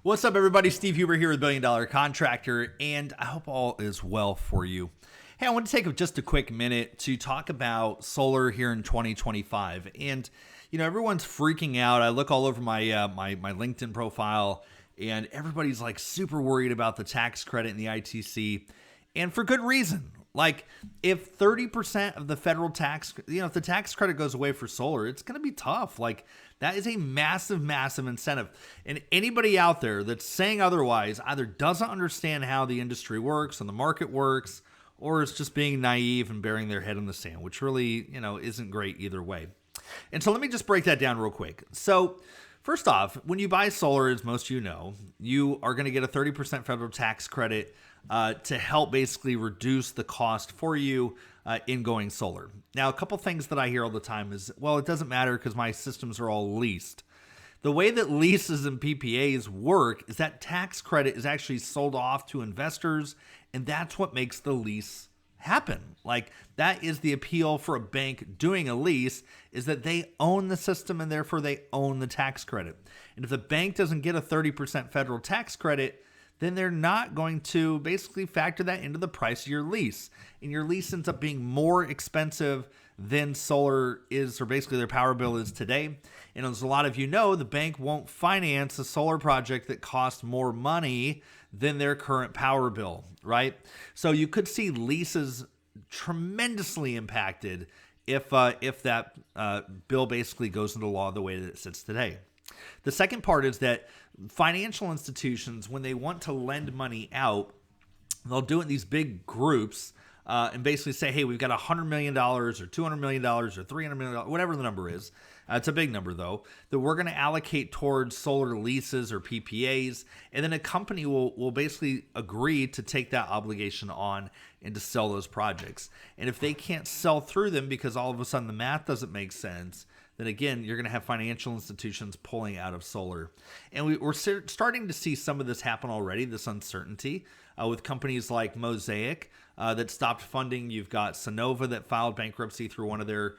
What's up, everybody? Steve Huber here with Billion Dollar Contractor, and I hope all is well for you. Hey, I want to take just a quick minute to talk about solar here in 2025. And, everyone's freaking out. I look all over my LinkedIn profile, and everybody's like super worried about the tax credit and the ITC, and for good reason. Like, if 30% of the federal tax, if the tax credit goes away for solar, it's going to be tough. Like, that is a massive, massive incentive. And anybody out there that's saying otherwise either doesn't understand how the industry works and the market works, or is just being naive and burying their head in the sand, which really, isn't great either way. And so let me just break that down real quick. So first off, when you buy solar, as most of you know, you are going to get a 30% federal tax credit to help basically reduce the cost for you in going solar. Now, a couple things that I hear all the time is, well, it doesn't matter because my systems are all leased. The way that leases and PPAs work is that tax credit is actually sold off to investors, and that's what makes the lease happen. Like, that is the appeal for a bank doing a lease, is that they own the system and therefore they own the tax credit. And if the bank doesn't get a 30% federal tax credit, then they're not going to basically factor that into the price of your lease. And your lease ends up being more expensive than solar is, or basically their power bill is today. And as a lot of you know, the bank won't finance a solar project that costs more money than their current power bill, right? So you could see leases tremendously impacted if that bill basically goes into law the way that it sits today. The second part is that financial institutions, when they want to lend money out, they'll do it in these big groups and basically say, hey, we've got $100 million or $200 million or $300 million, whatever the number is. It's a big number, though, that we're going to allocate towards solar leases or PPAs. And then a company will basically agree to take that obligation on and to sell those projects. And if they can't sell through them because all of a sudden the math doesn't make sense, then again, you're going to have financial institutions pulling out of solar. And we're starting to see some of this happen already, this uncertainty, with companies like Mosaic that stopped funding. You've got Sonova that filed bankruptcy through one of their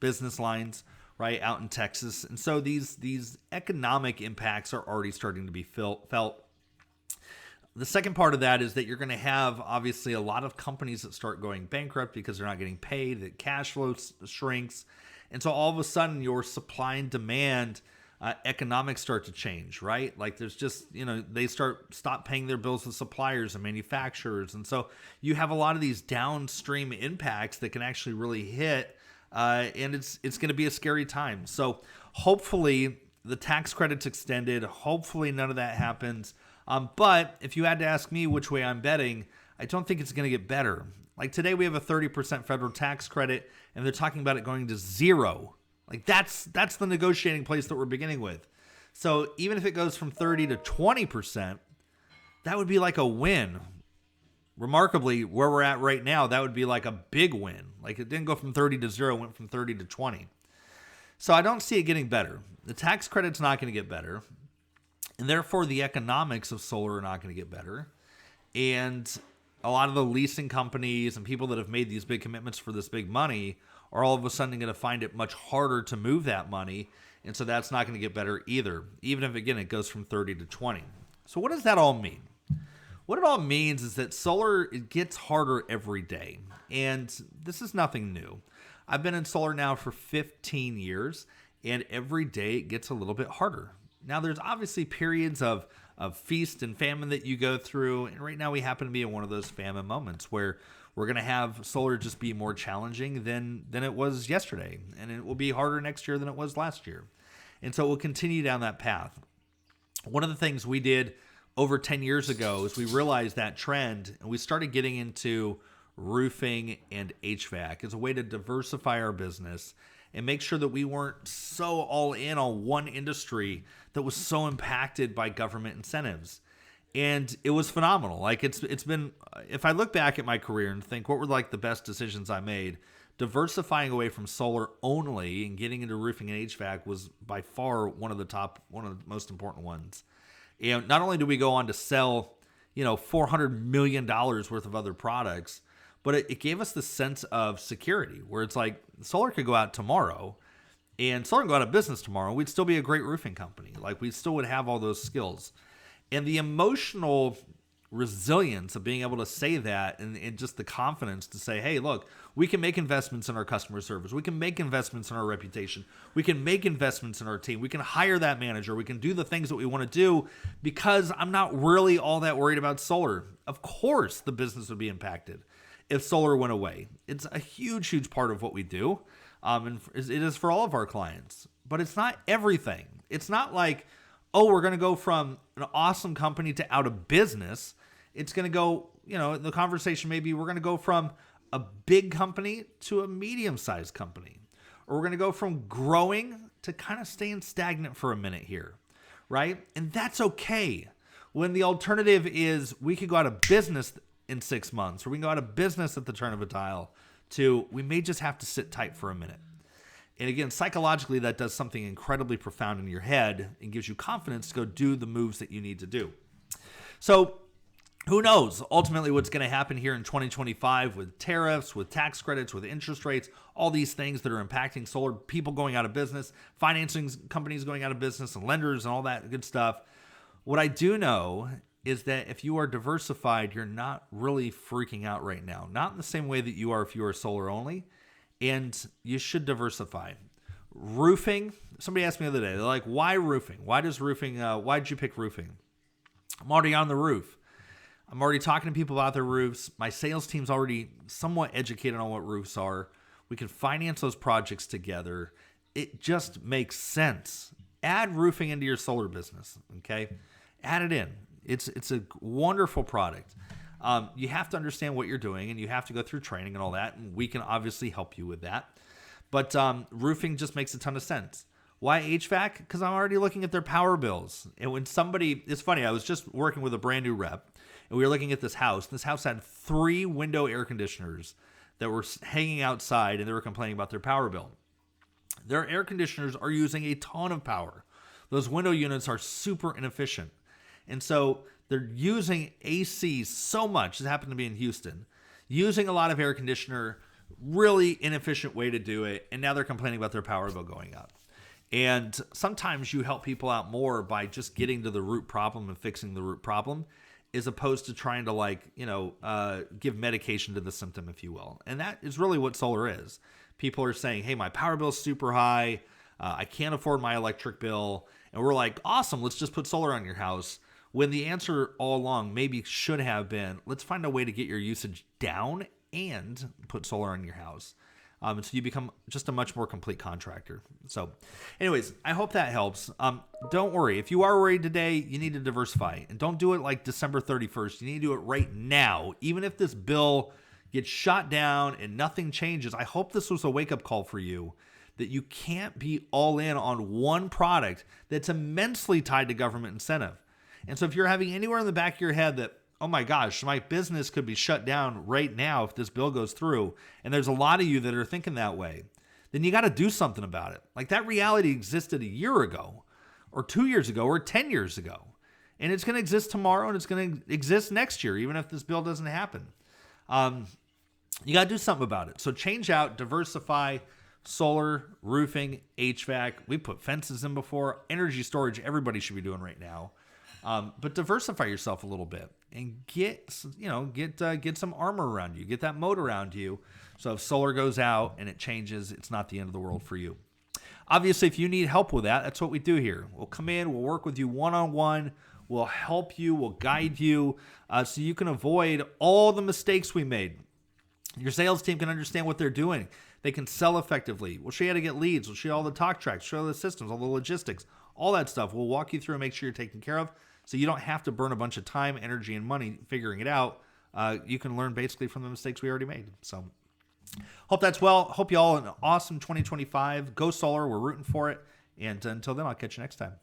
business lines, right, out in Texas. And so these economic impacts are already starting to be felt. The second part of that is that you're going to have, obviously, a lot of companies that start going bankrupt because they're not getting paid, that cash flow shrinks. And so all of a sudden, your supply and demand economics start to change, right? Like there's just, they stop paying their bills to suppliers and manufacturers. And so you have a lot of these downstream impacts that can actually really hit, and it's going to be a scary time. So hopefully the tax credit's extended. Hopefully none of that happens. But if you had to ask me which way I'm betting, I don't think it's going to get better. Like today we have a 30% federal tax credit, and they're talking about it going to zero. Like that's the negotiating place that we're beginning with. So even if it goes from 30 to 20%, that would be like a win. Remarkably, where we're at right now, that would be like a big win. Like it didn't go from 30 to zero, it went from 30 to 20. So I don't see it getting better. The tax credit's not going to get better. And therefore, the economics of solar are not going to get better. And a lot of the leasing companies and people that have made these big commitments for this big money are all of a sudden going to find it much harder to move that money. And so that's not going to get better either, even if, again, it goes from 30 to 20. So what does that all mean? What it all means is that solar, it gets harder every day. And this is nothing new. I've been in solar now for 15 years, and every day it gets a little bit harder. Now, there's obviously periods of feast and famine that you go through, and right now we happen to be in one of those famine moments where we're going to have solar just be more challenging than it was yesterday, and it will be harder next year than it was last year. And so we'll continue down that path. One of the things we did over 10 years ago is we realized that trend, and we started getting into roofing and HVAC as a way to diversify our business and make sure that we weren't so all in on one industry that was so impacted by government incentives. And it was phenomenal. Like it's been, if I look back at my career and think what were like the best decisions I made, diversifying away from solar only and getting into roofing and HVAC was by far one of the most important ones. And not only do we go on to sell, $400 million worth of other products, but it gave us the sense of security where it's like solar could go out tomorrow and solar can go out of business tomorrow, we'd still be a great roofing company. Like, we still would have all those skills. And the emotional resilience of being able to say that, and just the confidence to say, hey, look, we can make investments in our customer service. We can make investments in our reputation. We can make investments in our team. We can hire that manager. We can do the things that we want to do because I'm not really all that worried about solar. Of course, the business would be impacted if solar went away. It's a huge, huge part of what we do. And it is for all of our clients, but it's not everything. It's not like, oh, we're going to go from an awesome company to out of business. It's going to go, the conversation maybe we're going to go from a big company to a medium-sized company. Or we're going to go from growing to kind of staying stagnant for a minute here, right? And that's okay. When the alternative is we could go out of business in 6 months, or we can go out of business at the turn of a dial, to we may just have to sit tight for a minute. And again, psychologically, that does something incredibly profound in your head and gives you confidence to go do the moves that you need to do. So who knows ultimately what's going to happen here in 2025 with tariffs, with tax credits, with interest rates, all these things that are impacting solar, people going out of business, financing companies going out of business, and lenders and all that good stuff. What I do know is that if you are diversified, you're not really freaking out right now. Not in the same way that you are if you are solar only. And you should diversify. Roofing, somebody asked me the other day, they're like, why roofing? Why did you pick roofing? I'm already on the roof. I'm already talking to people about their roofs. My sales team's already somewhat educated on what roofs are. We can finance those projects together. It just makes sense. Add roofing into your solar business, okay? Add it in. It's a wonderful product. You have to understand what you're doing, and you have to go through training and all that, and we can obviously help you with that. But roofing just makes a ton of sense. Why HVAC? Because I'm already looking at their power bills. And when it's funny, I was just working with a brand new rep, and we were looking at this house. This house had 3 window air conditioners that were hanging outside, and they were complaining about their power bill. Their air conditioners are using a ton of power. Those window units are super inefficient. And so they're using AC so much. It happened to be in Houston. Using a lot of air conditioner, really inefficient way to do it. And now they're complaining about their power bill going up. And sometimes you help people out more by just getting to the root problem and fixing the root problem, as opposed to trying to give medication to the symptom, if you will. And that is really what solar is. People are saying, hey, my power bill is super high. I can't afford my electric bill. And we're like, awesome, let's just put solar on your house. When the answer all along maybe should have been, let's find a way to get your usage down and put solar on your house. So you become just a much more complete contractor. So anyways, I hope that helps. Don't worry. If you are worried today, you need to diversify. And don't do it like December 31st. You need to do it right now. Even if this bill gets shot down and nothing changes, I hope this was a wake-up call for you that you can't be all in on one product that's immensely tied to government incentive. And so if you're having anywhere in the back of your head that, oh my gosh, my business could be shut down right now if this bill goes through, and there's a lot of you that are thinking that way, then you got to do something about it. Like, that reality existed a year ago, or 2 years ago, or 10 years ago. And it's going to exist tomorrow, and it's going to exist next year, even if this bill doesn't happen. You got to do something about it. So change out, diversify, solar, roofing, HVAC. We put fences in before. Energy storage, everybody should be doing right now. But diversify yourself a little bit and get some armor around you, get that moat around you. So if solar goes out and it changes, it's not the end of the world for you. Obviously, if you need help with that, that's what we do here. We'll come in, we'll work with you one-on-one, we'll help you, we'll guide you, so you can avoid all the mistakes we made. Your sales team can understand what they're doing. They can sell effectively. We'll show you how to get leads. We'll show you all the talk tracks, show you the systems, all the logistics, all that stuff. We'll walk you through and make sure you're taken care of, so you don't have to burn a bunch of time, energy, and money figuring it out. You can learn basically from the mistakes we already made. So hope that's well. Hope you all an awesome 2025. Go solar. We're rooting for it. And until then, I'll catch you next time.